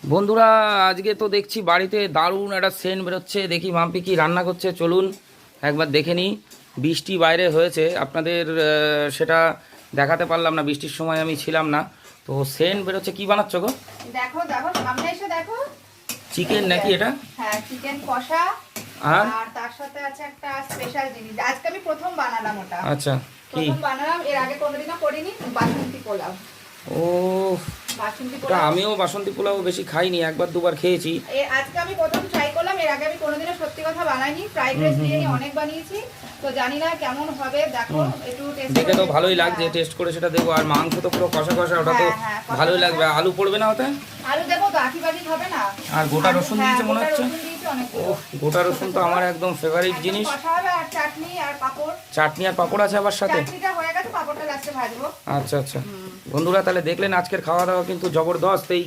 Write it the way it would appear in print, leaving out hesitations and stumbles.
বন্ধুরা আজকে তো দেখছি বাড়িতে দারুণ একটা সেন্ট বেরোচ্ছে। দেখি মাম্পি কি রান্না করছে, চলুন একবার দেখে নিই। বৃষ্টি বাইরে হয়েছে, আপনাদের সেটা দেখাতে পারলাম না, বৃষ্টির সময় আমি ছিলাম না। তো সেন্ট বেরোচ্ছে, কি বানাচ্ছ গো? দেখো দেখো সামনে এসে দেখো। চিকেন নাকি এটা? হ্যাঁ, চিকেন কষা। আর আর তার সাথে আছে একটা স্পেশাল জিনিস, আজকে আমি প্রথম বানালাম ওটা। আচ্ছা, কি? প্রথম বানালাম, এর আগে কোনোদিনও করিনি। বাসন্তী পোলাও। ও, বাসন্তী ওটা পোলাও আমিও বাসন্তী পোলাও বেশি খাইনি, একবার দুবার খেয়েছি। আজকে আমি প্রথম ট্রাই করলাম, এর আগে আমি কোনোদিনও সত্যি কথা বানাইনি। ফ্রাইড রাইস বিরিয়ানি অনেক বানিয়েছি, তো জানি না কেমন হবে। দেখো একটু টেস্ট দেখে তো ভালোই লাগছে, টেস্ট করে সেটা দেবো। আর মাংস তো পুরো কষা কষা, ওটা তো ভালোই লাগবে। আলু পড়বে না ওতে? আলু দেবো তো, আঁকি বাকি হবে না। আর গোটা রসুন দিয়েছে মনে হচ্ছে। অনেক ও, গোটা রসুন তো আমার একদম ফেভারিট জিনিস। কষা হবে, আর চাটনি আর পাঁপড়। চাটনি আর পাঁপড় আছে আবার সাথে? চাটনিটা হয়ে গেছে, পাঁপড়টা লাস্টে ভাজবো। আচ্ছা আচ্ছা। বন্ধুরা তাহলে দেখলেন আজকের খাওয়া দাওয়া কিন্তু জবরদস্ত। এই